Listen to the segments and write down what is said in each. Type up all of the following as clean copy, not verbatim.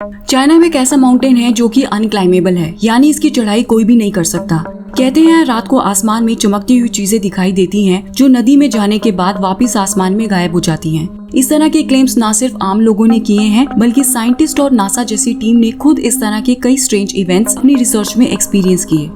China में एक ऐसा माउंटेन है जो कि अनक्लाइमेबल है, यानी इसकी चढ़ाई कोई भी नहीं कर सकता। कहते हैं रात को आसमान में चमकती हुई चीजें दिखाई देती हैं, जो नदी में जाने के बाद वापस आसमान में गायब हो जाती हैं। इस तरह के क्लेम्स न सिर्फ आम लोगों ने किए हैं, बल्कि साइंटिस्ट और नासा जैसी टीम ने खुद इस तरह के कई स्ट्रेंज इवेंट्स अपनी रिसर्च में एक्सपीरियंस किए।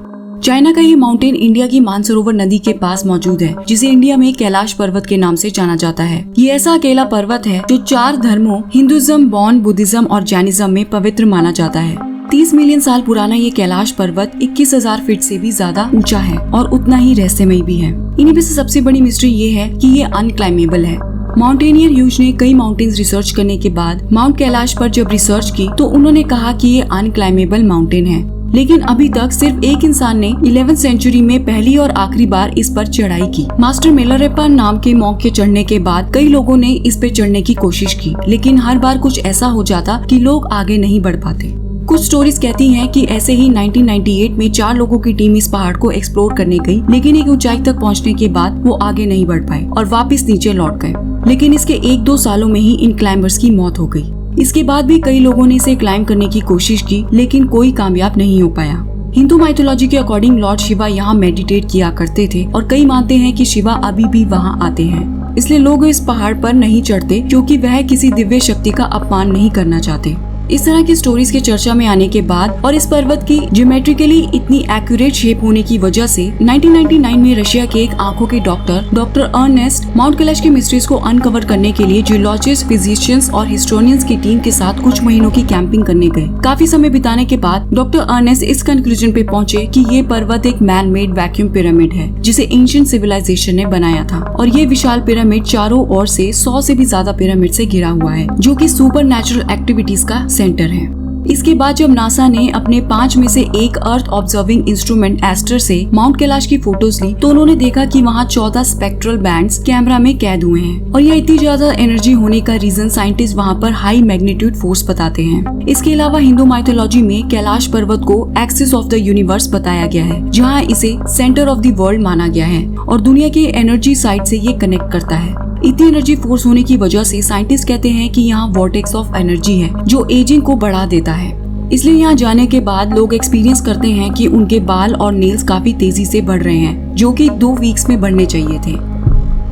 चाइना का ये माउंटेन इंडिया की मानसरोवर नदी के पास मौजूद है, जिसे इंडिया में कैलाश पर्वत के नाम से जाना जाता है। ये ऐसा अकेला पर्वत है जो 4 धर्मों हिंदुइज्म, बौन, बुद्धिज्म और जैनिज्म में पवित्र माना जाता है। 30 मिलियन साल पुराना ये कैलाश पर्वत 21,000 फीट से भी ज्यादा ऊंचा है और उतना ही रहस्यमयी भी है। इन्हीं में से सबसे बड़ी मिस्ट्री ये है कि ये अनक्लाइमेबल है। माउंटेनियर ह्यूज ने कई माउंटेन्स रिसर्च करने के बाद माउंट कैलाश पर जब रिसर्च की तो उन्होंने कहा कि ये अनक्लाइमेबल माउंटेन है। लेकिन अभी तक सिर्फ एक इंसान ने 11वीं सेंचुरी में पहली और आखिरी बार इस पर चढ़ाई की। मास्टर मिलारेप्पा नाम के मॉन्क के चढ़ने के बाद कई लोगों ने इस पे चढ़ने की कोशिश की, लेकिन हर बार कुछ ऐसा हो जाता कि लोग आगे नहीं बढ़ पाते। कुछ स्टोरीज कहती हैं कि ऐसे ही 1998 में 4 लोगों की टीम इस पहाड़ को एक्सप्लोर करने गई, लेकिन एक ऊंचाई तक पहुंचने के बाद वो आगे नहीं बढ़ पाए और वापस नीचे लौट गए। लेकिन इसके 1-2 सालों में ही इन क्लाइंबर्स की मौत हो गई। इसके बाद भी कई लोगों ने इसे क्लाइंब करने की कोशिश की, लेकिन कोई कामयाब नहीं हो पाया। हिंदू माइथोलॉजी के अकॉर्डिंग लॉर्ड शिवा यहाँ मेडिटेट किया करते थे और कई मानते हैं कि शिवा अभी भी वहाँ आते हैं। इसलिए लोग इस पहाड़ पर नहीं चढ़ते क्योंकि वह किसी दिव्य शक्ति का अपमान नहीं करना चाहते। इस तरह की स्टोरीज के चर्चा में आने के बाद और इस पर्वत की ज्योमेट्रिकली इतनी एक्यूरेट शेप होने की वजह से 1999 में रशिया के एक आंखों के डॉक्टर अर्नेस्ट माउंट कैलाश की मिस्ट्रीज को अनकवर करने के लिए जियोलॉजिस्ट, फिजिशियंस और हिस्टोरियंस की टीम के साथ कुछ महीनों की कैंपिंग करने गए। काफी समय बिताने के बाद डॉक्टर अर्नेस्ट इस कंक्लूजन पे पहुंचे कि ये पर्वत एक मैन मेड वैक्यूम पिरामिड है, जिसे एंशिएंट सिविलाइजेशन ने बनाया था। और ये विशाल पिरामिड चारों ओर से 100 से भी ज्यादा पिरामिड से घिरा हुआ है, जो कि सुपर नेचुरल एक्टिविटीज का सेंटर है। इसके बाद जब नासा ने अपने 5 में से एक अर्थ ऑब्जर्विंग इंस्ट्रूमेंट एस्टर से माउंट कैलाश की फोटोज ली तो उन्होंने देखा कि वहाँ 14 स्पेक्ट्रल बैंड्स कैमरा में कैद हुए हैं। और यह इतनी ज्यादा एनर्जी होने का रीजन साइंटिस्ट वहाँ पर हाई मैग्नीट्यूड फोर्स बताते हैं। इसके अलावा हिंदू माइथोलॉजी में कैलाश पर्वत को एक्सिस ऑफ द यूनिवर्स बताया गया है, जहाँ इसे सेंटर ऑफ द वर्ल्ड माना गया है और दुनिया के एनर्जी साइड से ये कनेक्ट करता है। इतनी एनर्जी फोर्स होने की वजह से साइंटिस्ट कहते हैं कि यहाँ वॉर्टेक्स ऑफ एनर्जी है, जो एजिंग को बढ़ा देता है। इसलिए यहाँ जाने के बाद लोग एक्सपीरियंस करते हैं कि उनके बाल और नेल्स काफी तेजी से बढ़ रहे हैं, जो कि 2 वीक्स में बढ़ने चाहिए थे।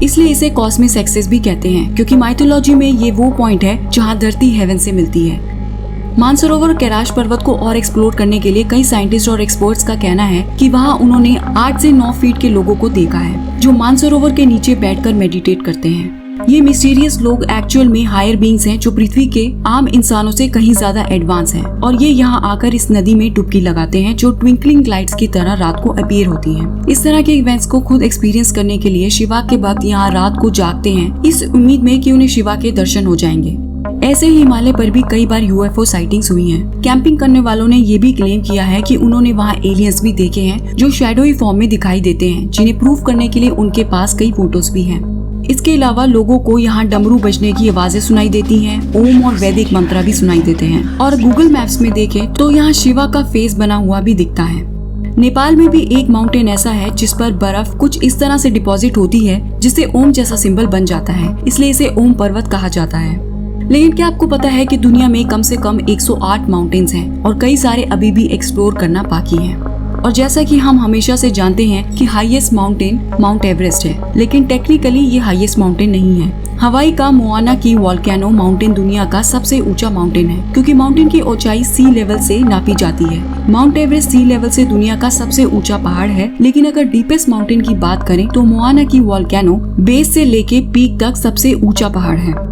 इसलिए इसे कॉस्मिक एक्सिस भी कहते हैं, क्योंकि माइथोलॉजी में ये वो पॉइंट है जहाँ धरती हेवन से मिलती है। मानसरोवर कैलाश पर्वत को और एक्सप्लोर करने के लिए कई साइंटिस्ट और एक्सपर्ट्स का कहना है कि वहाँ उन्होंने 8 से 9 फीट के लोगों को देखा है, जो मानसरोवर के नीचे बैठकर मेडिटेट करते हैं। ये मिस्टीरियस लोग एक्चुअल में हायर बीइंग्स हैं, जो पृथ्वी के आम इंसानों से कहीं ज्यादा एडवांस हैं और ये यहाँ आकर इस नदी में डुबकी लगाते हैं, जो ट्विंकलिंग लाइट्स की तरह रात को अपीयर होती हैं। इस तरह के इवेंट्स को खुद एक्सपीरियंस करने के लिए शिवा के भक्त यहाँ रात को जागते हैं, इस उम्मीद में कि उन्हें शिवा के दर्शन हो जाएंगे। ऐसे ही हिमालय पर भी कई बार यूएफओ साइटिंग्स हुई हैं। कैंपिंग करने वालों ने ये भी क्लेम किया है कि उन्होंने वहाँ एलियंस भी देखे हैं, जो शैडोई फॉर्म में दिखाई देते हैं, जिन्हें प्रूव करने के लिए उनके पास कई फोटोज भी हैं। इसके अलावा लोगों को यहाँ डमरू बजने की आवाजें सुनाई देती हैं, ओम और वैदिक मंत्र भी सुनाई देते हैं। और गूगल मैप्स में देखें तो यहाँ शिवा का फेस बना हुआ भी दिखता है। नेपाल में भी एक माउंटेन ऐसा है जिस पर बर्फ कुछ इस तरह से डिपॉजिट होती है, जिससे ओम जैसा सिंबल बन जाता है, इसलिए इसे ओम पर्वत कहा जाता है। लेकिन क्या आपको पता है कि दुनिया में कम से कम 108 माउंटेन्स हैं और कई सारे अभी भी एक्सप्लोर करना बाकी है। और जैसा कि हम हमेशा से जानते हैं कि हाईएस्ट माउंटेन माउंट एवरेस्ट है, लेकिन टेक्निकली ये हाईएस्ट माउंटेन नहीं है। हवाई का मोआना की वोल्केनो माउंटेन दुनिया का सबसे ऊंचा माउंटेन है, क्योंकि माउंटेन की ऊंचाई सी लेवल से नापी जाती है। माउंट एवरेस्ट सी लेवल से दुनिया का सबसे ऊंचा पहाड़ है, लेकिन अगर डीपेस्ट माउंटेन की बात करें तो मोआना की वोल्केनो बेस से लेके पीक तक सबसे ऊंचा पहाड़ है।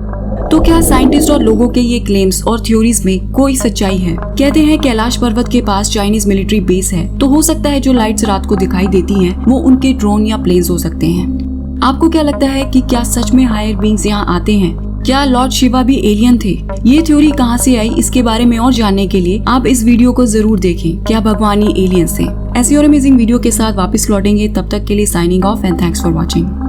तो क्या साइंटिस्ट और लोगों के ये क्लेम्स और थ्योरीज में कोई सच्चाई है? कहते हैं कैलाश पर्वत के पास चाइनीज मिलिट्री बेस है, तो हो सकता है जो लाइट्स रात को दिखाई देती हैं वो उनके ड्रोन या प्लेन्स हो सकते हैं। आपको क्या लगता है कि क्या सच में हायर बीइंग्स यहाँ आते हैं? क्या लॉर्ड शिवा भी एलियन थे? ये थ्योरी कहाँ से आई, इसके बारे में और जानने के लिए आप इस वीडियो को जरूर देखें। क्या भगवान ही एलियंस थे? ऐसी और अमेजिंग वीडियो के साथ वापस लौटेंगे, तब तक के लिए signing off and thanks for watching.